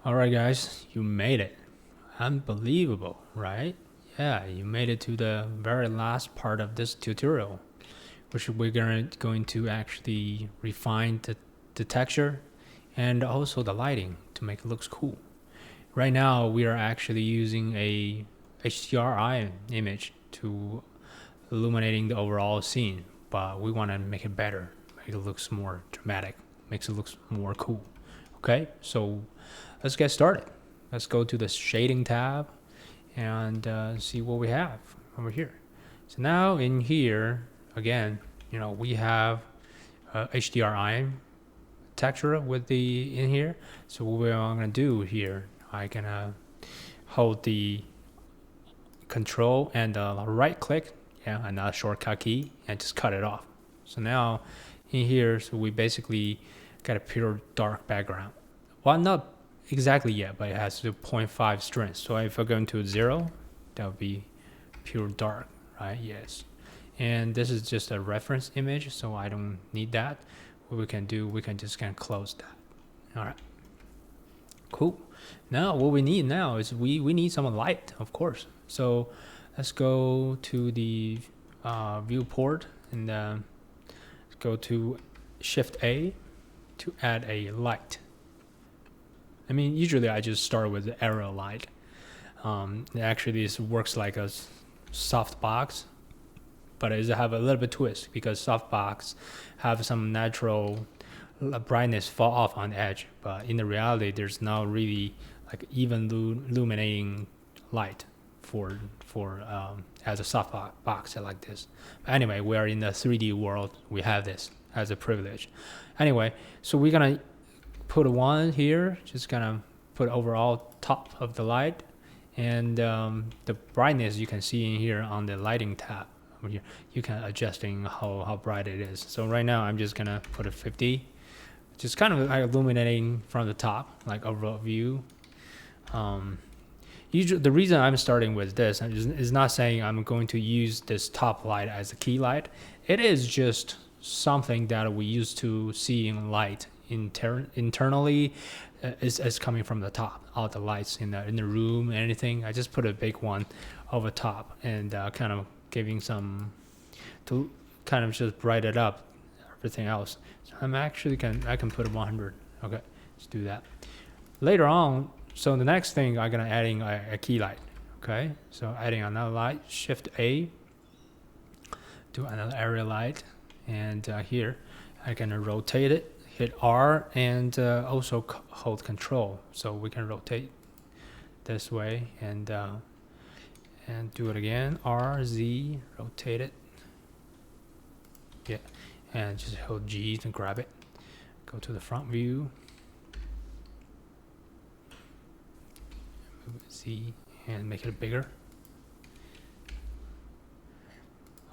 Alright guys, you made it. Unbelievable, right? Yeah, you made it to the very last part of this tutorial, which we're going to actually refine the texture and also the lighting to make it look cool. Right now we are actually using a HDRI image to illuminating the overall scene, but we want to make it better, make it look more dramatic, makes it look more cool. Okay, so let's get started. Let's go to the shading tab and see what we have over here. So now in here, again, we have HDRI texture with the in here. So what I'm gonna do here, I can hold the control and right click, yeah, another shortcut key, and just cut it off. So now in here, so we basically got a pure dark background. Well, not exactly yet, but it has 0.5 strength. So if I go into 0, that would be pure dark, right? Yes. And this is just a reference image, so I don't need that. What we can do, we can just kind of close that. All right. Cool. Now what we need now is we need some light, of course. So let's go to the viewport and let's go to Shift A to add a light. I mean, usually I just start with the arrow light. Actually, this works like a softbox, but it have a little bit twist because softbox have some natural brightness fall off on the edge, but in the reality, there's not really like even illuminating light for as a softbox like this. But anyway, we are in the 3D world. We have this as a privilege. Anyway, so we're gonna put one here, just gonna put overall top of the light, and the brightness you can see in here on the lighting tab over here. You can adjusting how bright it is. So right now I'm just gonna put a 50, just kind of illuminating from the top, like overall view. Usually, the reason I'm starting with this is not saying I'm going to use this top light as a key light. It is just something that we used to see in light internally is coming from the top, all the lights in the room, anything. I just put a big one over top and kind of giving some to kind of just brighten it up everything else. So I can put 100. Okay, let's do that later on. So the next thing I'm gonna adding a key light. Okay, so adding another light, Shift A, do another area light, and here I can rotate it, hit R, and also hold Control, so we can rotate this way and do it again. R, Z, rotate it. Yeah, and just hold G to grab it. Go to the front view. Move Z and make it bigger.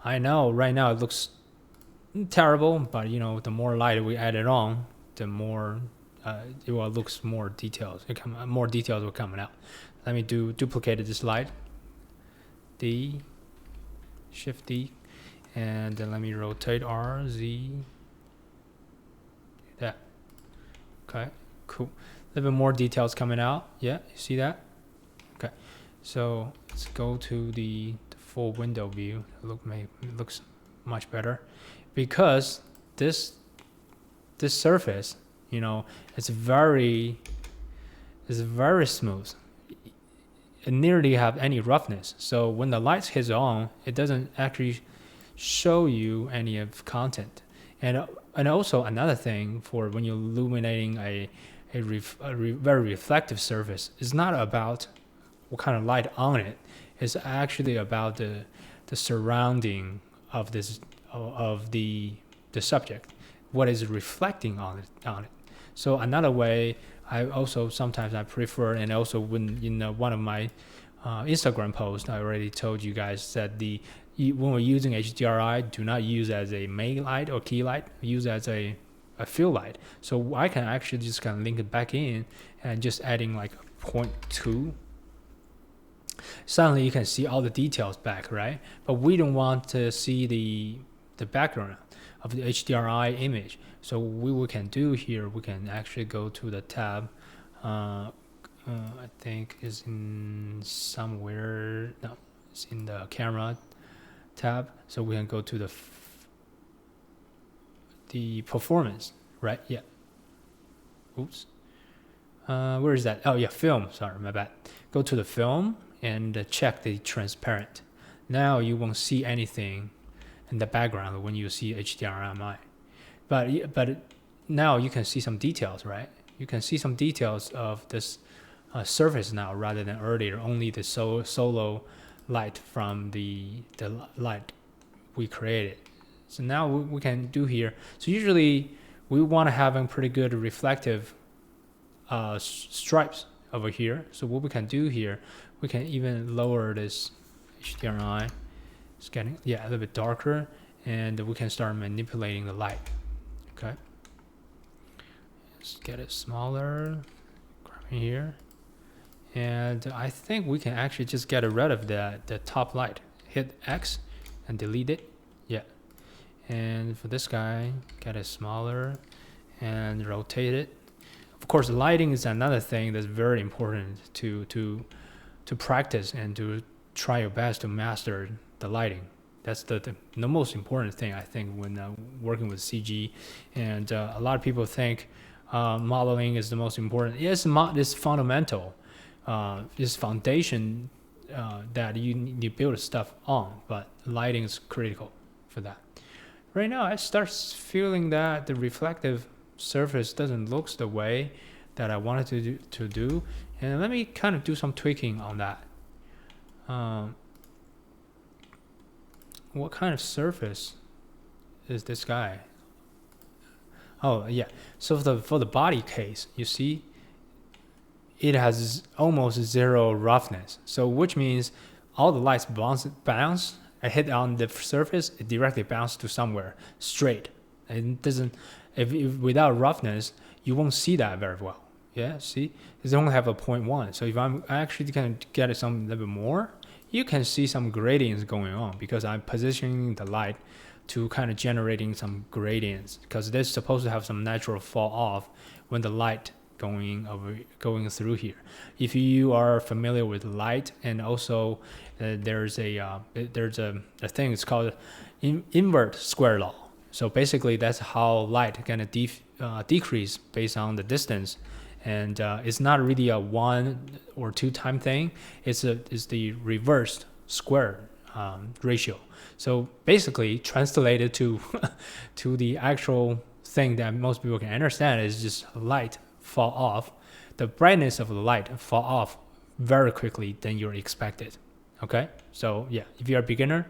I know right now it looks terrible, but the more light we add it on, the more it will looks more details. More details will coming out. Let me duplicate this light. D, Shift D, and then let me rotate R, Z. That. Okay, cool. A little bit more details coming out. Yeah, you see that? Okay, so let's go to the full window view. It looks much better because this surface, it's very smooth. It nearly have any roughness. So when the lights hits on, it doesn't actually show you any of content. And also another thing for when you're illuminating a very reflective surface, it's not about what kind of light on it. It's actually about the surrounding of this of the subject, what is reflecting on it. So another way I also sometimes I prefer, and also when one of my Instagram posts, I already told you guys that when we're using HDRI, do not use as a main light or key light, use as a fill light. So I can actually just kind of link it back in and just adding like 0.2. Suddenly you can see all the details back, right? But we don't want to see the background of the HDRI image. So what we can do here, we can actually go to the tab, I think is in somewhere. No, it's in the camera tab. So we can go to the performance, right? Yeah. Oops. Where is that? Oh yeah, film. Sorry, my bad. Go to the film and check the transparent. Now you won't see anything in the background when you see HDRI. But now you can see some details, right? You can see some details of this surface now rather than earlier only the solo light from the light we created. So now we can do here. So usually we want to have a pretty good reflective stripes over here. So what we can do here, we can even lower this HDRI. It's getting a little bit darker, and we can start manipulating the light. Okay. Let's get it smaller. Grab it here. And I think we can actually just get rid of the top light. Hit X and delete it. Yeah. And for this guy, get it smaller and rotate it. Of course, lighting is another thing that's very important to practice and to try your best to master the lighting. That's the most important thing, I think, when working with CG. And a lot of people think modeling is the most important. Yes, it's fundamental. It's foundation that you build stuff on, but lighting is critical for that. Right now, I start feeling that the reflective surface doesn't look the way that I wanted to do. And let me kind of do some tweaking on that. What kind of surface is this guy? Oh yeah, so for the body case, you see it has almost zero roughness, so which means all the lights bounce and hit on the surface, it directly bounces to somewhere straight. It doesn't, if without roughness, you won't see that very well. Yeah, see, it's only have a 0.1. So if I'm actually going to get it some a little bit more, you can see some gradients going on because I'm positioning the light to kind of generating some gradients, because this is supposed to have some natural fall off when the light going through here. If you are familiar with light, and also there's a thing, it's called invert square law. So basically that's how light kind of decrease based on the distance. And it's not really a 1 or 2 time thing. It's the reversed square ratio. So basically, translated to to the actual thing that most people can understand is just light fall off. The brightness of the light fall off very quickly than you're expected. Okay, so yeah, if you're a beginner,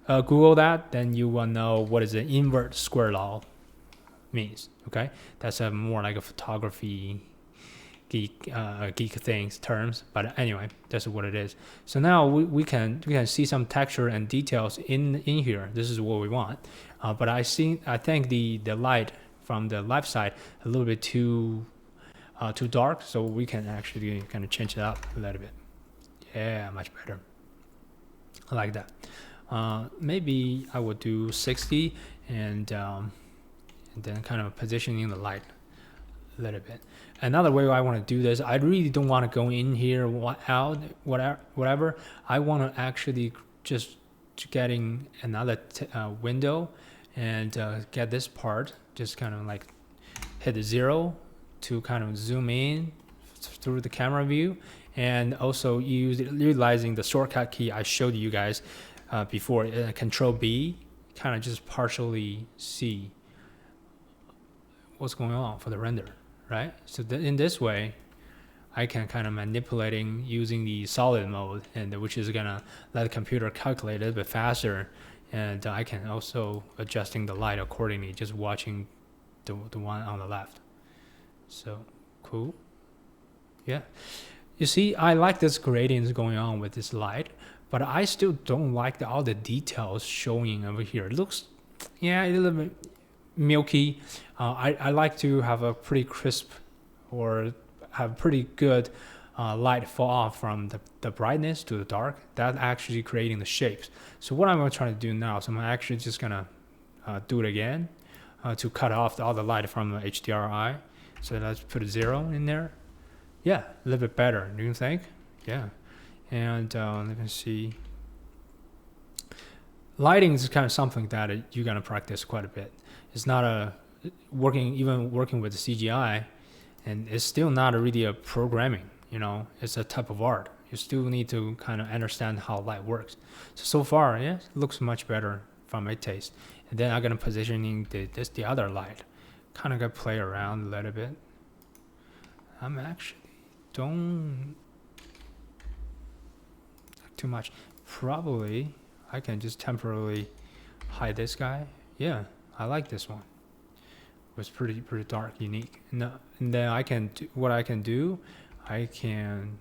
Google that, then you will know what is the invert square law means. Okay, that's a more like a photography geek things terms, but anyway, that's what it is. So now we can see some texture and details in here. This is what we want, but I think the light from the left side a little bit too dark, so we can actually kind of change it up a little bit. Yeah, much better. I like that. Maybe I would do 60 and then kind of positioning the light a little bit. Another way I want to do this, I really don't want to go in here, out, whatever. I want to actually just getting another window and get this part, just kind of like hit 0 to kind of zoom in through the camera view, and also utilizing the shortcut key I showed you guys before, Control B, kind of just partially see what's going on for the render. Right, so in this way, I can kind of manipulating using the solid mode, and which is gonna let the computer calculate a little bit faster, and I can also adjusting the light accordingly, just watching the one on the left. So cool. Yeah, you see, I like this gradients going on with this light, but I still don't like all the details showing over here. It looks, a little bit milky. I like to have a pretty crisp or have pretty good light fall off from the brightness to the dark. That actually creating the shapes. So what I'm going to try to do now, so I'm actually just going to do it again to cut off all the light from the HDRI. So let's put a 0 in there. Yeah, a little bit better, do you think? Yeah. And let me see. Lighting is kind of something that you're gonna practice quite a bit. It's not a even working with the CGI, and it's still not really a programming. It's a type of art. You still need to kind of understand how light works. So far, yeah, it looks much better from my taste. And then I'm gonna positioning the other light. Kind of gonna play around a little bit. I'm actually don't too much. Probably I can just temporarily hide this guy. Yeah, I like this one. It was pretty dark, unique. And then I can do what I can do. I can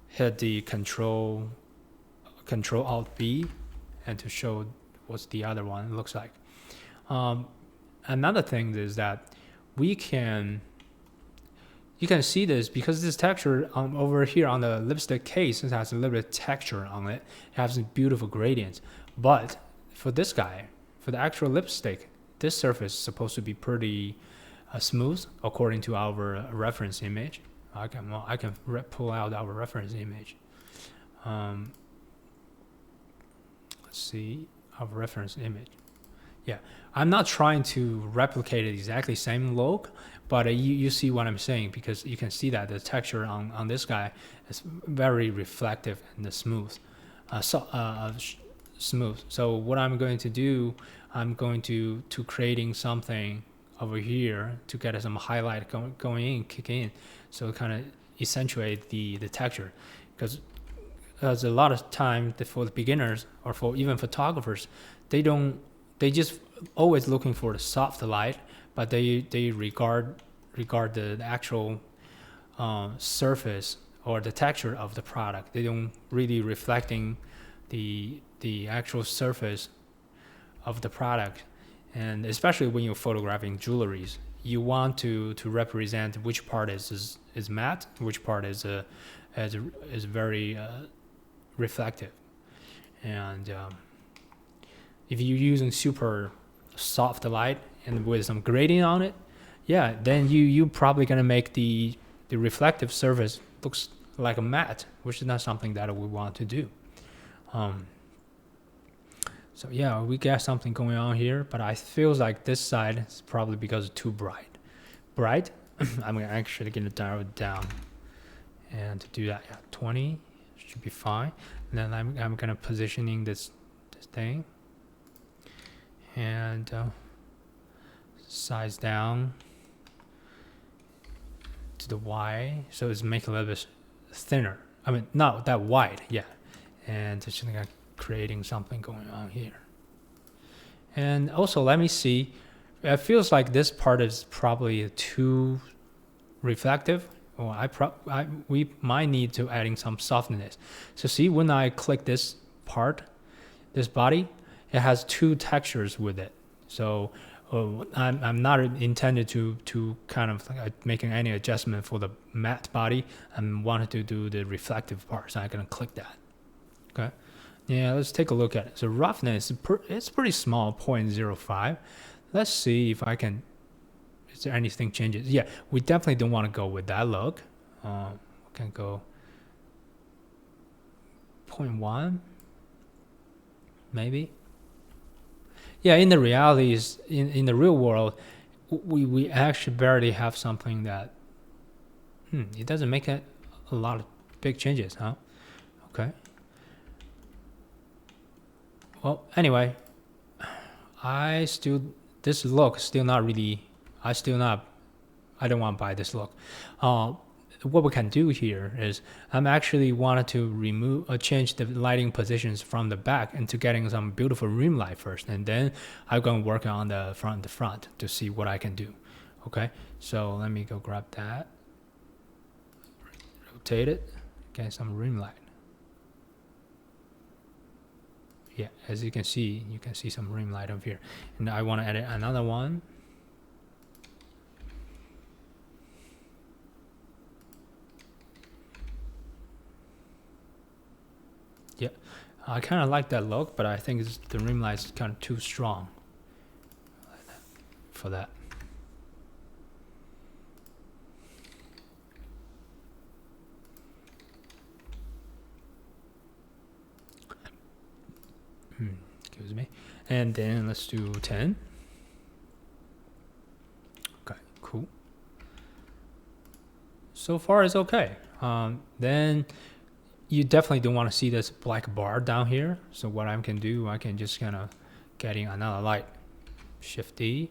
hit the control Alt B, and to show what's the other one looks like. Another thing is that you can see this because this texture over here on the lipstick case, it has a little bit of texture on it. It has beautiful gradients. But for this guy, for the actual lipstick, this surface is supposed to be pretty smooth according to our reference image. I can pull out our reference image. Let's see our reference image. Yeah, I'm not trying to replicate it exactly same look, but you see what I'm saying, because you can see that the texture on this guy is very reflective and smooth. Smooth. So what I'm going to do, I'm going to creating something over here to get some highlight going in, kick in, so kind of accentuate the texture, because there's a lot of time for the beginners or for even photographers, they just always looking for the soft light, but they regard the actual surface or the texture of the product. They don't really reflecting the actual surface of the product. And especially when you're photographing jewelries, you want to represent which part is matte, which part is very reflective. And if you're using super soft light and with some gradient on it, yeah, then you probably gonna make the reflective surface looks like a matte, which is not something that we want to do. So yeah, we got something going on here, but I feels like this side is probably because it's too bright. I'm actually gonna dial it down, and to do that, yeah, 20 should be fine. And then I'm gonna positioning this thing, and size down to the Y, so it's making a little bit thinner. I mean, not that wide, yeah. And just creating something going on here. And also, let me see. It feels like this part is probably too reflective. Or we might need to adding some softness. So see, when I click this part, this body, it has two textures with it. So I'm not intended to kind of making any adjustment for the matte body. I wanted to do the reflective part, so I'm gonna click that. Okay. Yeah, let's take a look at it. So roughness, it's pretty small, 0.05. Let's see if I can, is there anything changes? Yeah, we definitely don't want to go with that look. We can go 0.1, maybe. Yeah, in the reality is, in the real world, we actually barely have something that, it doesn't make a lot of big changes, huh? Okay. Well, anyway, this look still not really, I don't want to buy this look. What we can do here is I'm actually wanted to change the lighting positions from the back into getting some beautiful rim light first, and then I'm going to work on the front to see what I can do. Okay, so let me go grab that, rotate it, get some rim light. Yeah, as you can see some rim light over here. And I want to add another one. Yeah, I kind of like that look, but I think the rim light is kind of too strong for that. Excuse me. And then let's do 10. Okay, cool. So far it's okay. Then you definitely don't want to see this black bar down here. So what I can do, I can just kind of getting another light. Shift D.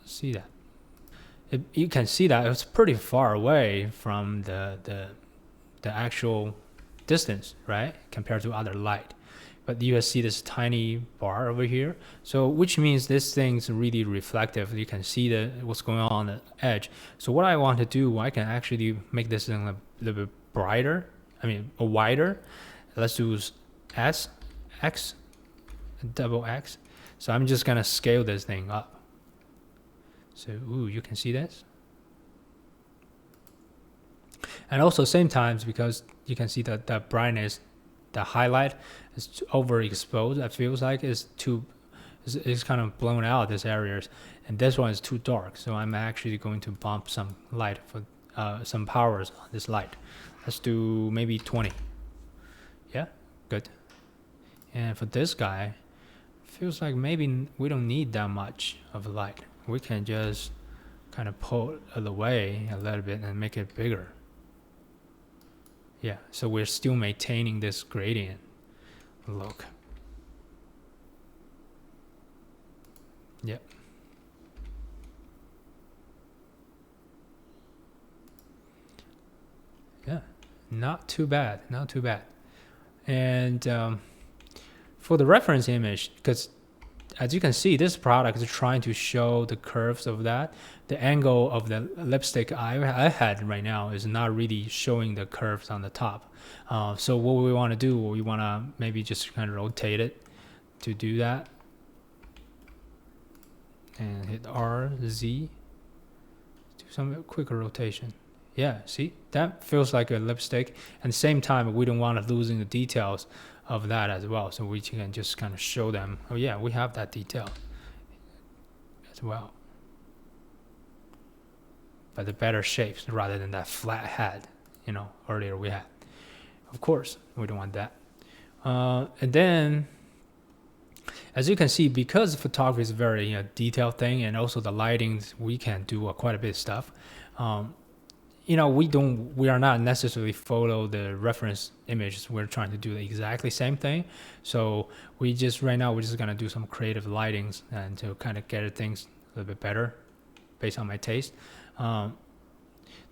See that? You can see that it's pretty far away from the actual distance, right? Compared to other light. But you see this tiny bar over here. So which means this thing's really reflective. You can see what's going on the edge. So what I want to do, I can actually make this thing a little bit brighter. Wider. Let's do S, X, double X. So I'm just gonna scale this thing up. So, you can see this. And also same times, because you can see that the brightness, the highlight is overexposed. It feels like it's kind of blown out these areas. And this one is too dark. So I'm actually going to bump some light for some powers on this light. Let's do maybe 20. Yeah, good. And for this guy, feels like maybe we don't need that much of a light. We can just kind of pull it away a little bit and make it bigger. Yeah, so we're still maintaining this gradient look. Yep. Yeah, not too bad, not too bad. And for the reference image, because as you can see, this product is trying to show the curves of that. The angle of the lipstick I had right now is not really showing the curves on the top. So what we want to do, we want to maybe just kind of rotate it to do that. And hit R, Z. Do some quicker rotation. Yeah, see? That feels like a lipstick. And same time, we don't want to losing the details of that as well, so we can just kind of show them, oh yeah, we have that detail as well, but the better shapes rather than that flat head earlier we had. Of course we don't want that. And then as you can see, because photography is a very detailed thing, and also the lighting, we can do quite a bit of stuff. We are not necessarily follow the reference images. We're trying to do the exactly same thing. So we're just gonna do some creative lightings and to kind of get things a little bit better based on my taste. The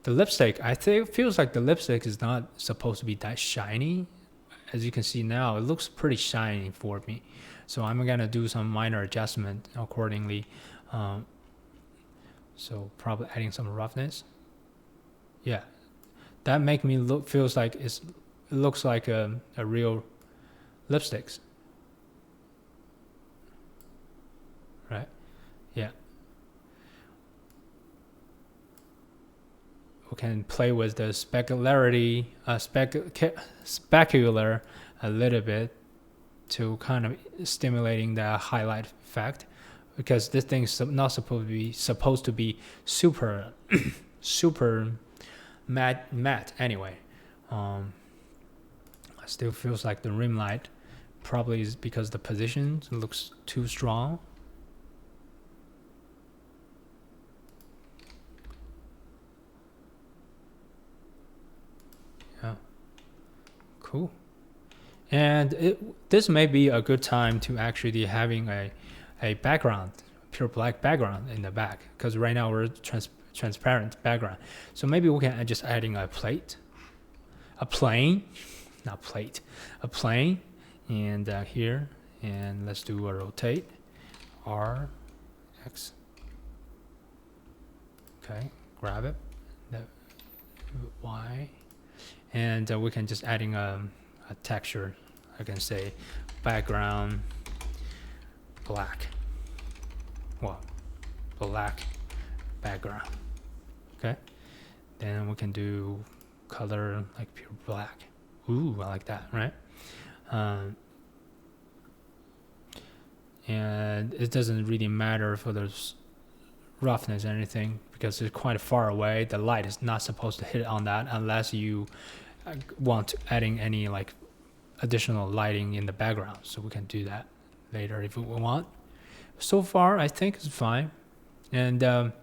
lipstick, I think, feels like the lipstick is not supposed to be that shiny. As you can see now, it looks pretty shiny for me. So I'm gonna do some minor adjustment accordingly. So probably adding some roughness. Yeah, that make me feels like it looks like a real lipsticks, right? Yeah, we can play with the specularity, specular a little bit to kind of stimulating the highlight effect, because this thing is not supposed to be super super matte anyway. It still feels like the rim light probably is because the position looks too strong. Yeah, cool. And this may be a good time to actually having a background, pure black background in the back, because right now we're transparent background. So maybe we can just adding a plane, and here, and let's do a rotate, R, X. Okay, grab it, Y, and we can just adding a texture. I can say background black. Well, black background. Okay, then we can do color like pure black. Ooh, I like that, right? And it doesn't really matter for the roughness or anything, because it's quite far away. The light is not supposed to hit on that unless you want adding any like additional lighting in the background. So we can do that later if we want. So far, I think it's fine. And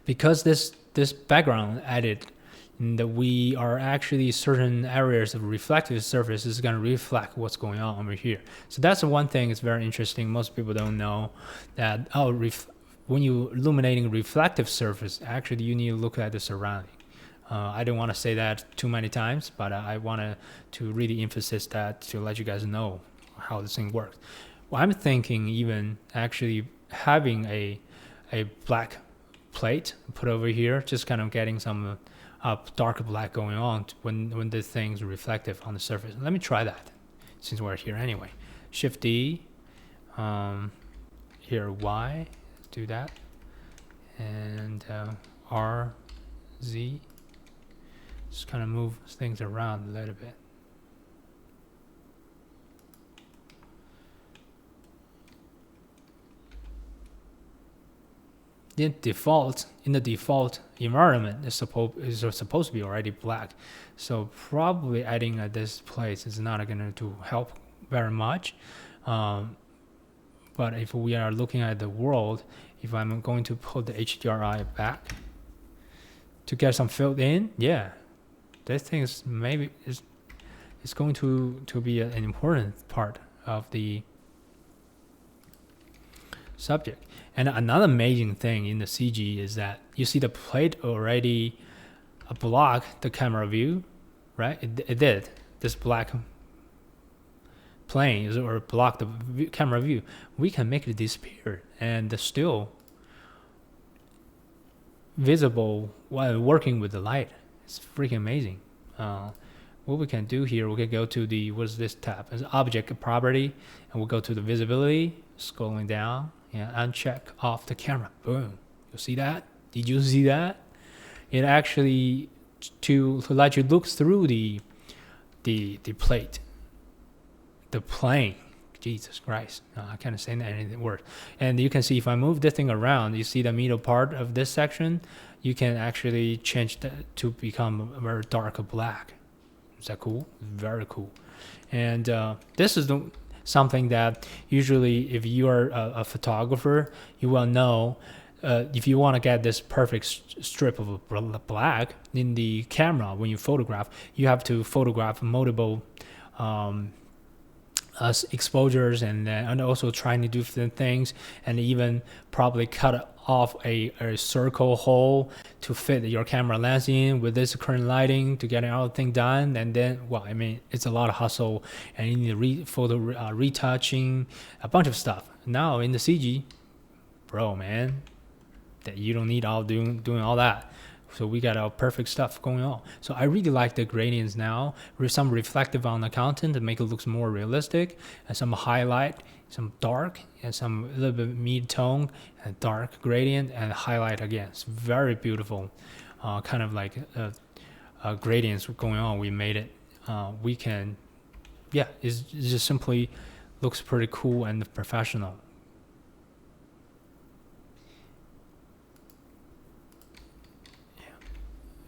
because this background added, that we are actually certain areas of reflective surface is going to reflect what's going on over here. So that's the one thing that's very interesting. Most people don't know that, when you illuminating reflective surface, actually you need to look at the surrounding. I don't want to say that too many times, but I want to really emphasize that to let you guys know how this thing works. Well, I'm thinking even actually having a black plate put over here, just kind of getting some dark black going on when the thing's reflective on the surface. Let me try that since we're here anyway. Shift D, here Y, do that, and R, Z, just kind of move things around a little bit. In the default environment is supposed to be already black, so probably adding at this place is not going to help very much. But if we are looking at the world, if I'm going to put the HDRI back to get some filled in, yeah, this thing is maybe is going to be an important part of the subject. And another amazing thing in the CG is that you see the plate already block the camera view, right? It did. This black plane or block the camera view. We can make it disappear and still visible while working with the light. It's freaking amazing. What we can do here, we can go to what's this tab? It's object property, and we'll go to the visibility, scrolling down, and uncheck off the camera. Boom. You see that? Did you see that? It actually to let you look through the plate, the plane. Jesus Christ, I can't say any word. And you can see if I move this thing around, you see the middle part of this section, you can actually change that to become a very dark black. Is that cool? Very cool. And this is something that usually if you are a photographer, you will know. If you want to get this perfect strip of black in the camera when you photograph, you have to photograph multiple exposures and also trying to do different things, and even probably cut off a circle hole to fit your camera lens in with this current lighting to get everything done. And then, well, I mean, it's a lot of hustle, and you need retouching, a bunch of stuff. Now in the CG, bro, man, that you don't need doing all that. So we got our perfect stuff going on. So I really like the gradients now. Some reflective on the content to make it look more realistic, and some highlight, some dark, and some a little bit mid-tone and dark gradient and highlight again. It's very beautiful, kind of like gradients going on. We made it. We can, yeah, it just simply looks pretty cool and professional.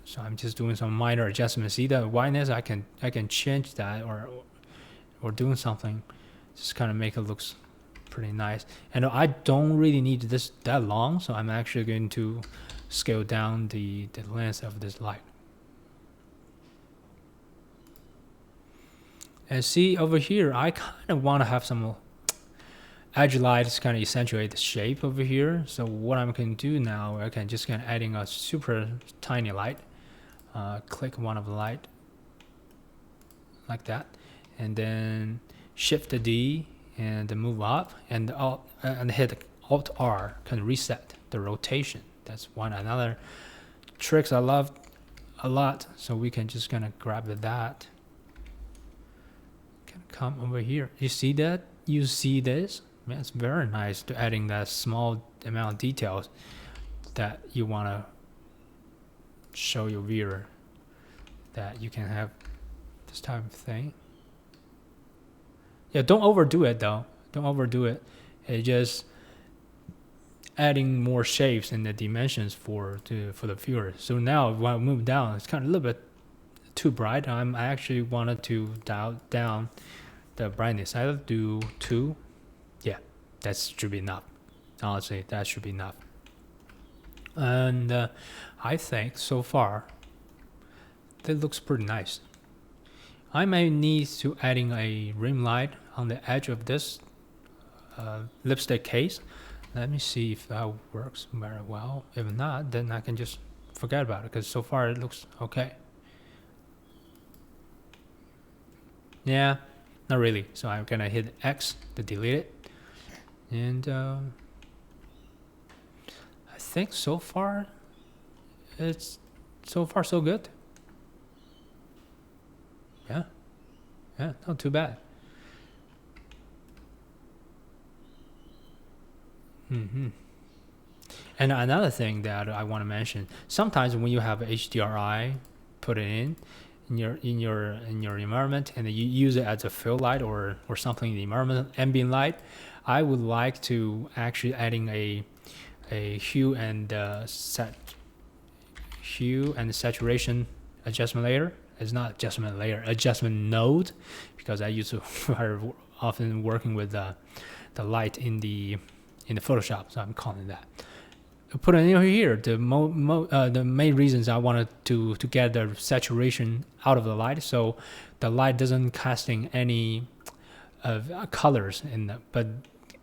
So I'm just doing some minor adjustments. See the whiteness? I can change that or doing something, just kind of make it looks pretty nice. And I don't really need this that long, so I'm actually going to scale down the length of this light. And see over here, I kind of want to have some edge lights kind of accentuate the shape over here. So what I'm going to do now, I can just kind of adding a super tiny light. Click one of the light like that, and then shift the D and move up, and hit Alt R, can reset the rotation. That's another tricks I love a lot. So we can just kind of grab that, can come over here. You see that? You see this? Man, it's very nice to adding that small amount of details that you want to show your viewer that you can have this type of thing. Yeah, don't overdo it though. Don't overdo it. It's just adding more shapes and the dimensions for the viewer. So now when I move down, it's kind of a little bit too bright. I actually wanted to dial down the brightness. I'll do 2. Yeah, that should be enough. Honestly, that should be enough. And I think so far that looks pretty nice. I may need to adding a rim light on the edge of this lipstick case. Let me see if that works very well. If not, then I can just forget about it, because so far it looks okay. Yeah, not really. So I'm gonna hit X to delete it. And I think so far it's so far so good. Yeah, not too bad. And another thing that I want to mention, sometimes when you have HDRI put it in your environment, and you use it as a fill light or something in the environment, ambient light, I would like to actually adding a hue and saturation adjustment layer. It's not adjustment layer, adjustment node, because I used to very often working with the light in the Photoshop, so I'm calling that. Put it in here. The main reasons I wanted to get the saturation out of the light, so the light doesn't casting any colors but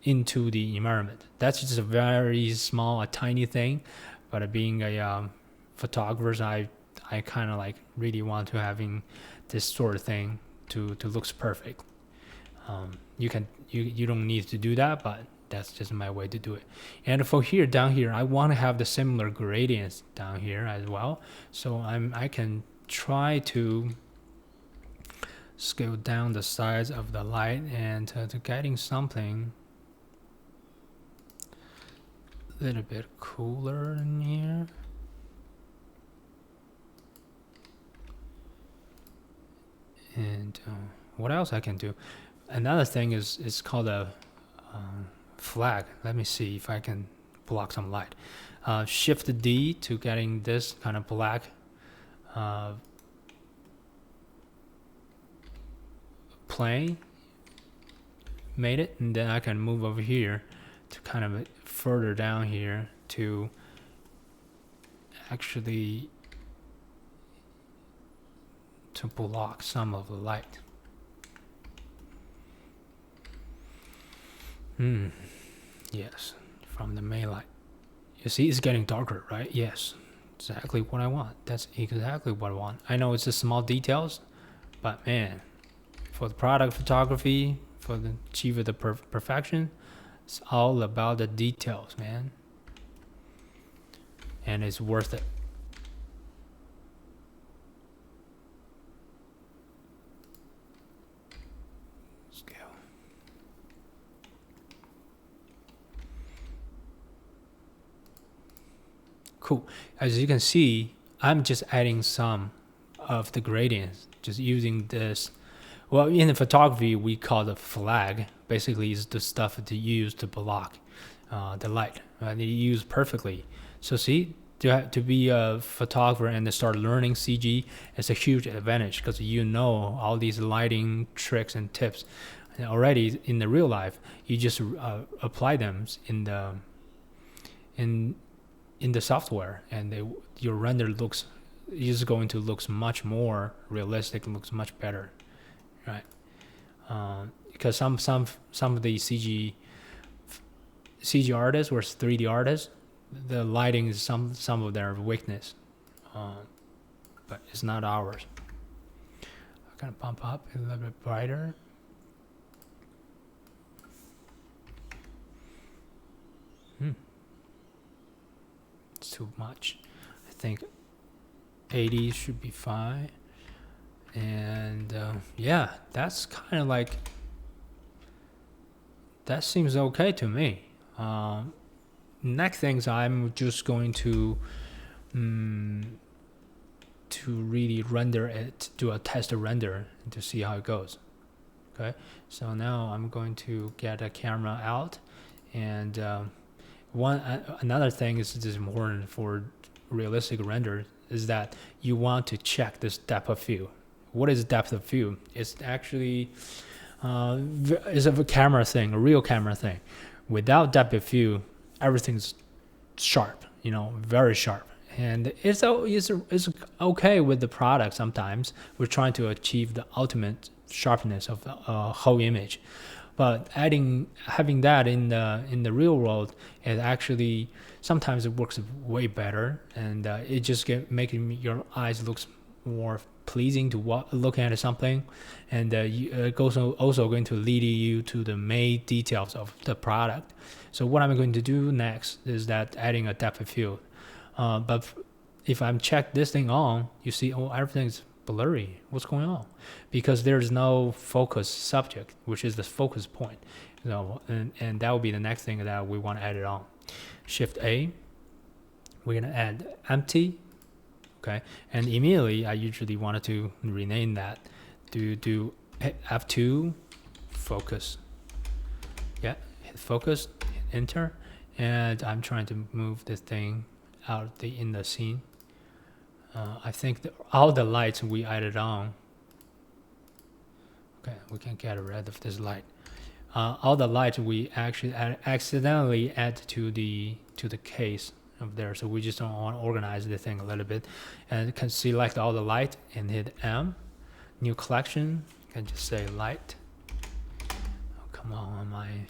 into the environment. That's just a very small, a tiny thing, but being a photographer, I kind of like really want to having this sort of thing to looks perfect. You don't need to do that, but that's just my way to do it. And for here, down here, I want to have the similar gradients down here as well. So I can try to scale down the size of the light and to getting something a little bit cooler in here. And what else I can do? Another thing is it's called a flag. Let me see if I can block some light. Shift D to getting this kind of black plane. Made it, and then I can move over here to kind of further down here to actually to block some of the light. Yes, from the main light. You see, it's getting darker, right? Yes, exactly what I want. That's exactly what I want. I know it's the small details, but man, for the product photography, for the achieve the perfection, it's all about the details, man. And it's worth it. Cool. As you can see, I'm just adding some of the gradients, just using this. Well, in the photography, we call the flag. Basically, is the stuff to use to block the light. They use perfectly. So see, to be a photographer and to start learning CG is a huge advantage, because you know all these lighting tricks and tips. And already in the real life, you just apply them in the software, and your render is going to look much more realistic, looks much better, right? Because some of the CG artists or 3D artists, the lighting is some of their weakness, but it's not ours. I'm gonna bump up a little bit brighter. It's too much. I think 80 should be fine. And yeah, that's kind of like, that seems okay to me. Next things, I'm just going to really render it, do a test render to see how it goes. Okay, so now I'm going to get a camera out, and another thing is important for realistic render is that you want to check this depth of field. What is depth of field? It's actually is a camera thing, a real camera thing. Without depth of field, everything's sharp, very sharp. And it's okay with the product sometimes. We're trying to achieve the ultimate sharpness of the whole image. But having that in the real world, it actually sometimes it works way better, and it just making your eyes looks more pleasing to look at something, and it's also going to lead you to the main details of the product. So what I'm going to do next is that adding a depth of field. But if I'm check this thing on, you see, everything's blurry. What's going on? Because there's no focus subject, which is the focus point. And that will be the next thing that we want to add it on. Shift A. We're gonna add empty. Okay, and immediately I usually wanted to rename that. Do F2 focus. Yeah, hit focus, hit enter, and I'm trying to move this thing out in the scene. I think all the lights we added on. Okay, we can get rid of this light. All the lights we actually accidentally add to the case of there, so we just don't want to organize the thing a little bit, and can select all the light and hit M. New collection. You can just say light. Oh, come on, I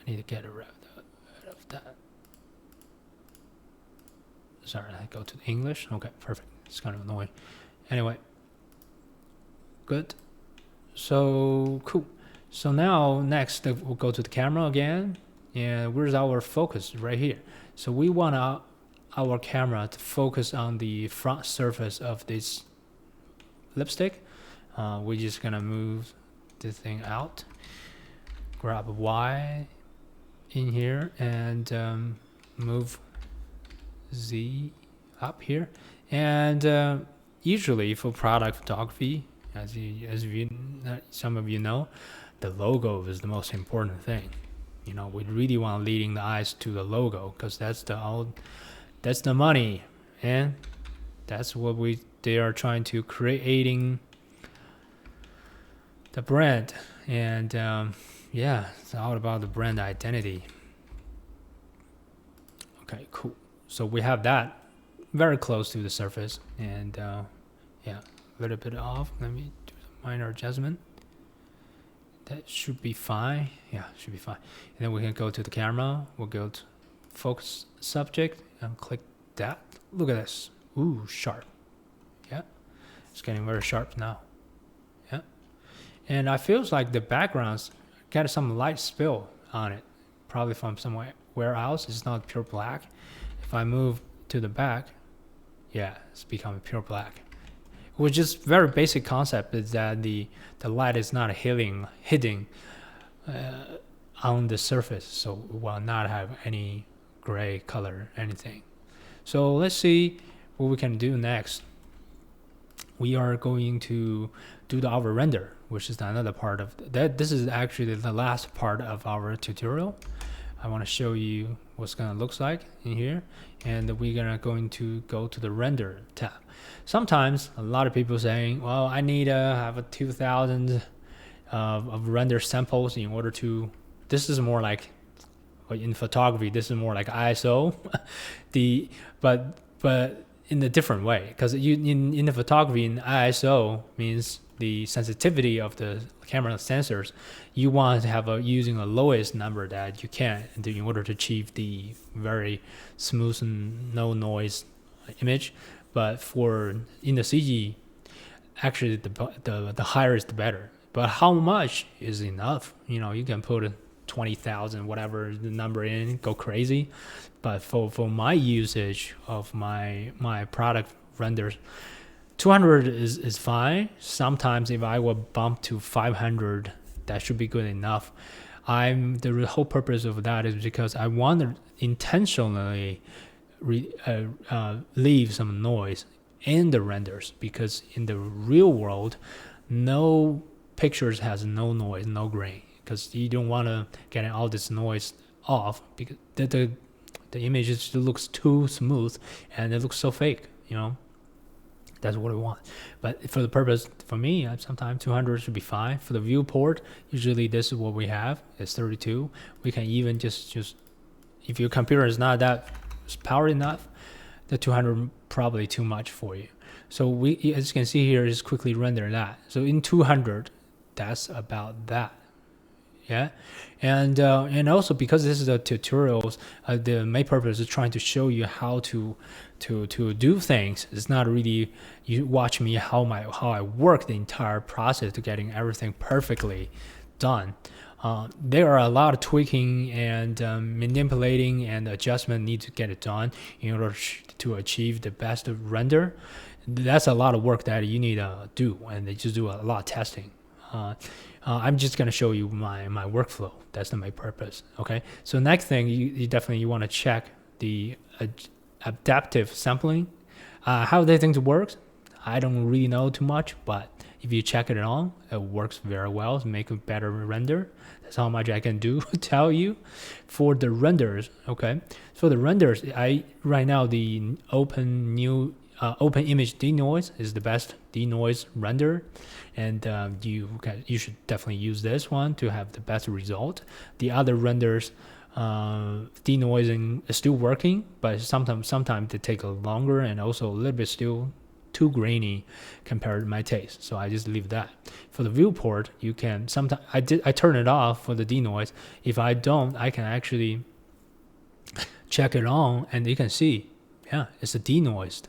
need to get rid of that. Sorry, I go to English. Okay, perfect. It's kind of annoying. Anyway, good. So cool. So now next we'll go to the camera again, and where's our focus? Right here. So we want our camera to focus on the front surface of this lipstick. We're just gonna move this thing out, grab Y in here, and move Z up here. And usually for product photography, as some of you know, the logo is the most important thing. We really want leading the eyes to the logo, because that's the money, and that's what they are trying to creating the brand. And yeah, it's all about the brand identity. Okay, cool. So we have that very close to the surface, and yeah, a little bit off. Let me do a minor adjustment. That should be fine. Yeah, should be fine. And then we can go to the camera. We'll go to focus subject and click that. Look at this. Ooh, sharp. Yeah, it's getting very sharp now. Yeah, and I feels like the backgrounds got some light spill on it, probably from somewhere else. It's not pure black. If I move to the back, yeah, it's becoming pure black. Which is very basic concept, is that the light is not hitting on the surface, so it will not have any gray color, anything. So let's see what we can do next. We are going to do our render, which is another part of that. This is actually the last part of our tutorial. I want to show you what's gonna look like in here, and we're going to go to the render tab. Sometimes a lot of people saying, well, I need to have a 2000 of render samples in order to, this is more like, in photography, this is more like ISO, but in a different way, because in the photography, in ISO means the sensitivity of the camera sensors, you want to have using a lowest number that you can in order to achieve the very smooth and no noise image. But in the CG, actually the higher is the better. But how much is enough? You can put 20,000, whatever the number in, go crazy. But for my usage of my product renders, 200 is fine. Sometimes if I will bump to 500, that should be good enough. The whole purpose of that is because I want to intentionally leave some noise in the renders, because in the real world, no pictures has no noise, no grain, because you don't want to get all this noise off, because the The image just looks too smooth and it looks so fake, you know. That's what we want. But for the purpose, for me, sometimes 200 should be fine. For the viewport, usually this is what we have. It's 32. We can even just if your computer is not that powered enough, the 200 probably too much for you. So we, as you can see here, just quickly render that. So in 200, that's about that. Yeah, and also because this is a tutorials, the main purpose is trying to show you how to do things. It's not really you watch me how I work the entire process to getting everything perfectly done. There are a lot of tweaking and manipulating and adjustment need to get it done in order to achieve the best render. That's a lot of work that you need to do, and they just do a lot of testing. I'm just going to show you my workflow. That's the main purpose. Okay. So next thing, you definitely want to check the adaptive sampling. How they think it works, I don't really know too much, but if you check it on, it works very well to make a better render. That's how much I can do. Tell you for the renders. Okay. So the renders, right now the open image denoise is the best denoise render, and you should definitely use this one to have the best result. The other renders, denoising is still working, but sometimes they take a longer and also a little bit still too grainy compared to my taste. So I just leave that. For the viewport, you can sometimes I turn it off for the denoise. If I don't, I can actually check it on, and you can see, yeah, it's a denoised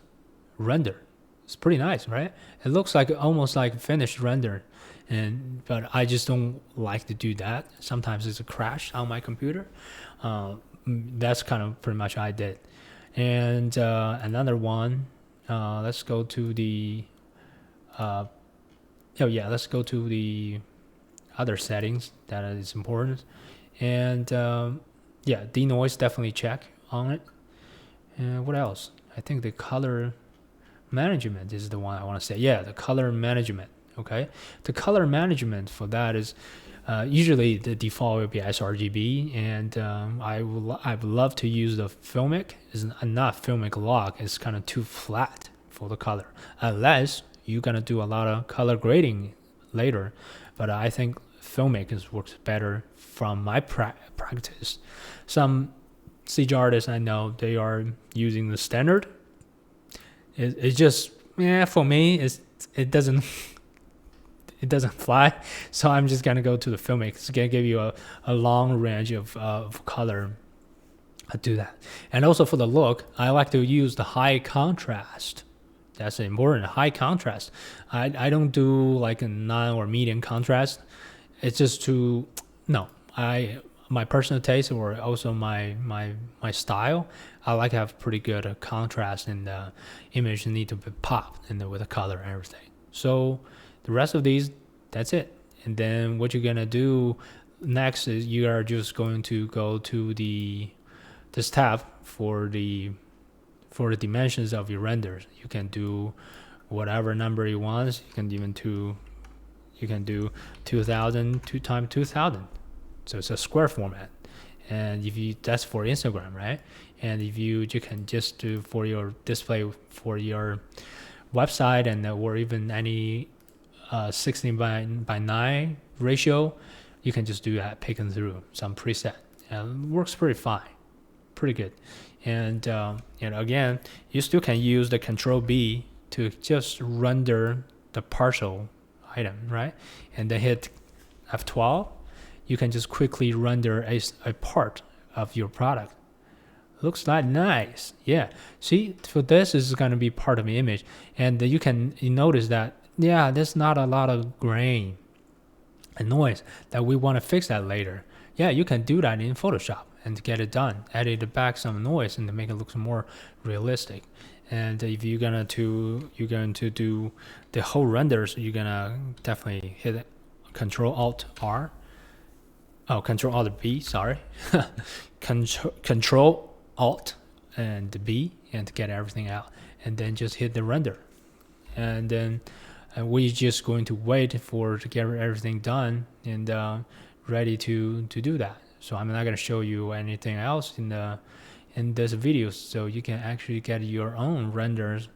render. It's pretty nice, right? It looks like almost like finished render, but I just don't like to do that. Sometimes it's a crash on my computer. That's kind of pretty much I did. And another one, let's go to the let's go to the other settings that is important. And denoise, definitely check on it. And what else? I think the color management is the one I want to say. Yeah, the color management. Okay, the color management for that is usually the default will be sRGB, and I would love to use the Filmic. It's not Filmic log. It's kind of too flat for the color, unless you're gonna do a lot of color grading later. But I think Filmic works better from my practice. Some CG artists I know, they are using the standard. It's just, for me, it doesn't fly. So I'm just gonna go to the Filmic. It's gonna give you a long range of color. I do that. And also for the look, I like to use the high contrast. That's important, high contrast. I don't do like a non or medium contrast. It's just my personal taste, or also my style, I like to have pretty good contrast in the image. Need to be popped with the color and everything. So the rest of these, that's it. And then what you're gonna do next is you are just going to go to this tab for the dimensions of your renders. You can do whatever number you want. You can do 2000 2 times 2000. So it's a square format, and that's for Instagram, right? And if you can just do for your display for your website, and or even any 16 by 9 ratio, you can just do that, picking through some preset, and it works pretty fine, pretty good. And again, you still can use the Control B to just render the partial item, right? And then hit F12. You can just quickly render a part of your product. Looks like nice. Yeah. See, for this is going to be part of the image. And you notice that, there's not a lot of grain and noise that we want to fix that later. Yeah, you can do that in Photoshop and get it done. Edit back some noise and to make it look more realistic. And if you're going to do the whole renders, you're going to definitely hit Control-Alt-R. Oh, Control-Alt-B, sorry. Control-Alt and B, and to get everything out. And then just hit the render. And then we're just going to wait to get everything done and ready to do that. So I'm not going to show you anything else in in this video, so you can actually get your own renders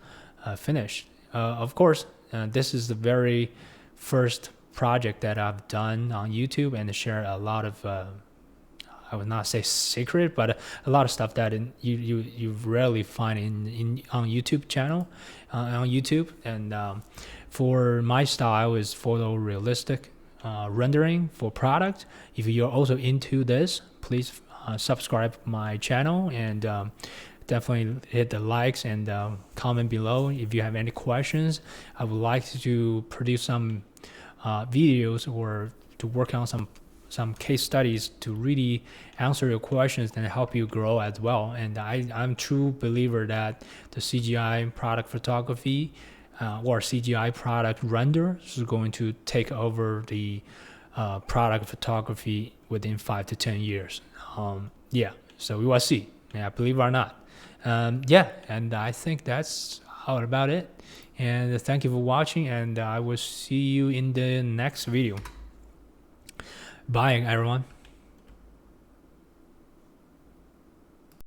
finished. Of course, this is the very first project that I've done on YouTube, and share a lot of I would not say secret, but a lot of stuff that you rarely find in on YouTube channel, on YouTube. And for my style is photorealistic rendering for product. If you're also into this, please subscribe my channel, and definitely hit the likes and comment below if you have any questions. I would like to produce some videos, or to work on some case studies to really answer your questions and help you grow as well. And I'm true believer that the CGI product photography or CGI product render is going to take over the product photography within 5 to 10 years. Yeah, so we will see. Yeah, believe it or not. Yeah, and I think that's all about it. And thank you for watching, and I will see you in the next video. Bye, everyone.